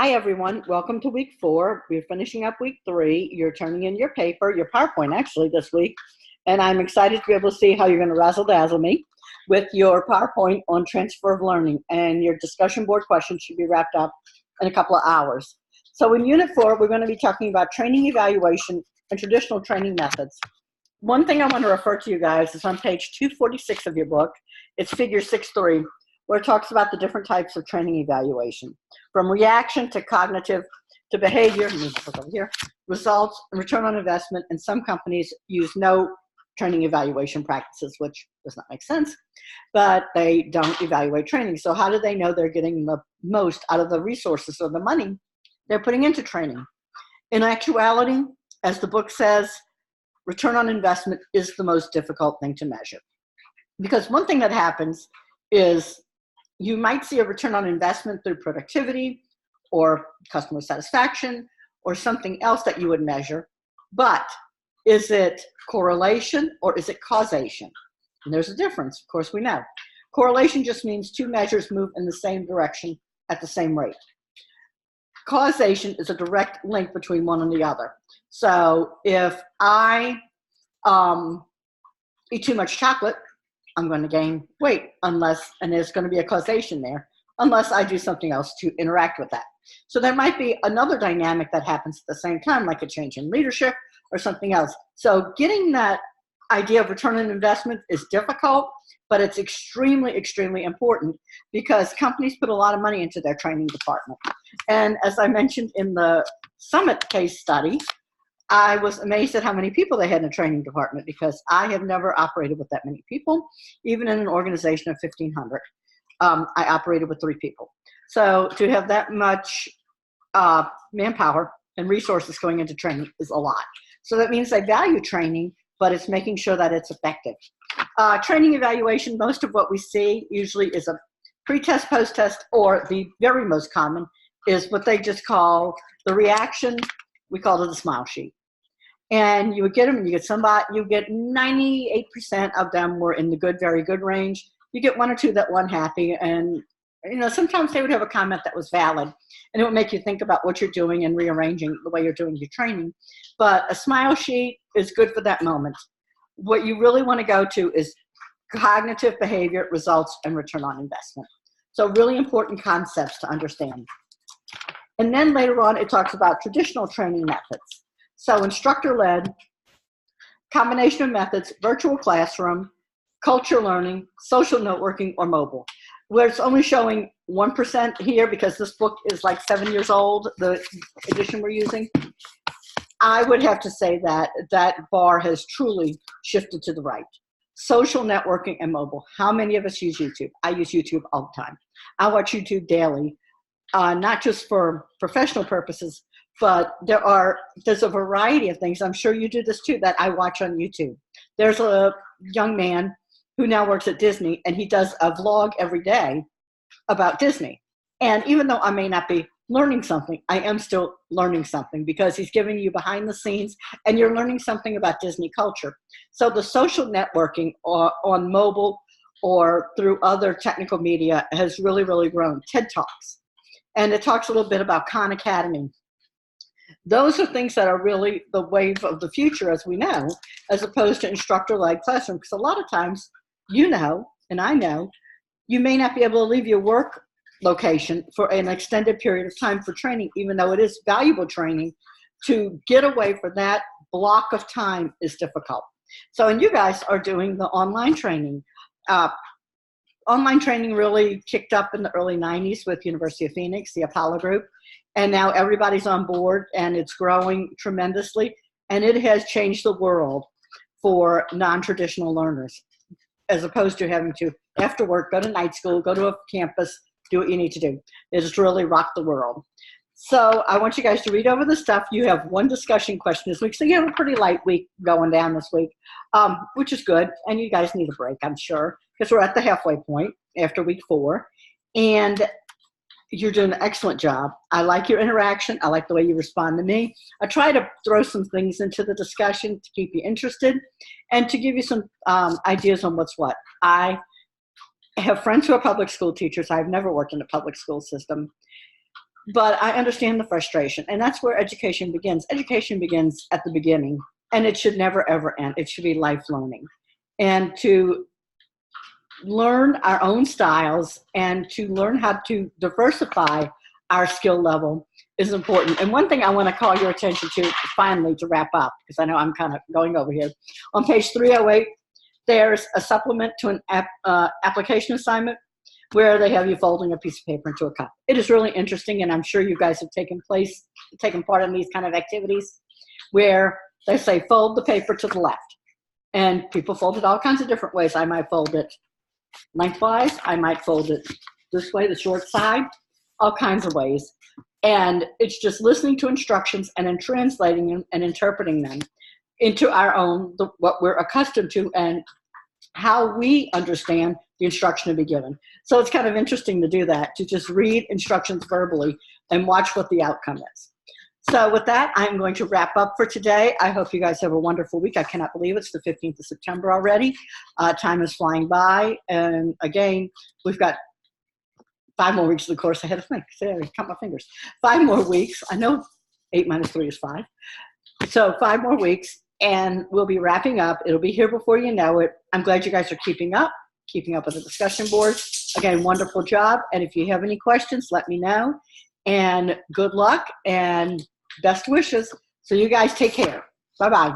Hi, everyone. Welcome to week 4. We're finishing up week 3. You're turning in your paper, your PowerPoint actually this week, and I'm excited to be able to see how you're going to razzle-dazzle me with your PowerPoint on transfer of learning, and your discussion board questions should be wrapped up in a couple of hours. So in Unit 4, we're going to be talking about training evaluation and traditional training methods. One thing I want to refer to you guys is on page 246 of your book. It's figure 6.3, where it talks about the different types of training evaluation, from reaction to cognitive to behavior, results, and return on investment. And some companies use no training evaluation practices, which does not make sense, but they don't evaluate training. So how do they know they're getting the most out of the resources or the money they're putting into training? In actuality, as the book says, return on investment is the most difficult thing to measure. Because one thing that happens is you might see a return on investment through productivity or customer satisfaction or something else that you would measure, but is it correlation or is it causation? And there's a difference, of course we know. Correlation just means two measures move in the same direction at the same rate. Causation is a direct link between one and the other. So if I eat too much chocolate, I'm going to gain weight and there's going to be a causation there, unless I do something else to interact with that. So there might be another dynamic that happens at the same time, like a change in leadership or something else. So getting that idea of return on investment is difficult, but it's extremely, extremely important because companies put a lot of money into their training department. And as I mentioned in the Summit case study, I was amazed at how many people they had in the training department because I have never operated with that many people, even in an organization of 1,500. I operated with 3 people. So to have that much manpower and resources going into training is a lot. So that means they value training, but it's making sure that it's effective. Training evaluation, most of what we see usually is a pre-test, post-test, or the very most common is what they just call the reaction. We call it the smile sheet. And you would get them, and you get 98% of them were in the good, very good range. You get 1 or 2 that weren't happy, and sometimes they would have a comment that was valid, and it would make you think about what you're doing and rearranging the way you're doing your training. But a smile sheet is good for that moment. What you really want to go to is cognitive behavior, results, and return on investment. So really important concepts to understand. And then later on, it talks about traditional training methods. So instructor-led, combination of methods, virtual classroom, culture learning, social networking, or mobile. Where it's only showing 1% here because this book is like 7 years old, the edition we're using. I would have to say that that bar has truly shifted to the right. Social networking and mobile. How many of us use YouTube? I use YouTube all the time. I watch YouTube daily, not just for professional purposes, but there's a variety of things, I'm sure you do this too, that I watch on YouTube. There's a young man who now works at Disney, and he does a vlog every day about Disney. And even though I may not be learning something, I am still learning something because he's giving you behind the scenes, and you're learning something about Disney culture. So the social networking on mobile or through other technical media has really, really grown. TED Talks. And it talks a little bit about Khan Academy. Those are things that are really the wave of the future, as we know, as opposed to instructor-led classroom. Because a lot of times, and I know, you may not be able to leave your work location for an extended period of time for training, even though it is valuable training. To get away for that block of time is difficult. So, and you guys are doing the online training. Online training really kicked up in the early 90s with University of Phoenix, the Apollo group. And now everybody's on board, and it's growing tremendously. And it has changed the world for non-traditional learners, as opposed to having to, after work, go to night school, go to a campus, do what you need to do. It has really rocked the world. So I want you guys to read over the stuff. You have 1 discussion question this week. So you have a pretty light week going down this week, which is good. And you guys need a break, I'm sure, because we're at the halfway point after week 4. And you're doing an excellent job. I like your interaction. I like the way you respond to me. I try to throw some things into the discussion to keep you interested and to give you some ideas on what's what. I have friends who are public school teachers. I've never worked in a public school system. But I understand the frustration, and that's where education begins. Education begins at the beginning, and it should never, ever end. It should be life learning. And to learn our own styles and to learn how to diversify our skill level is important. And one thing I want to call your attention to, finally, to wrap up, because I know I'm kind of going over here. On page 308, there's a supplement to an application assignment where they have you folding a piece of paper into a cup. It is really interesting, and I'm sure you guys have taken part in these kind of activities where they say fold the paper to the left. And people fold it all kinds of different ways. I might fold it lengthwise. I might fold it this way, the short side, all kinds of ways. And it's just listening to instructions and then translating them and interpreting them into our own, what we're accustomed to and how we understand the instruction to be given. So it's kind of interesting to do that, to just read instructions verbally and watch what the outcome is. So with that, I'm going to wrap up for today. I hope you guys have a wonderful week. I cannot believe it's the 15th of September already. Time is flying by. And again, we've got 5 more weeks of the course ahead of me. So I count my fingers. 5 more weeks. I know 8 minus 3 is 5. So 5 more weeks, and we'll be wrapping up. It'll be here before you know it. I'm glad you guys are keeping up with the discussion boards. Again, wonderful job. And if you have any questions, let me know. And good luck and best wishes. So you guys take care. Bye-bye.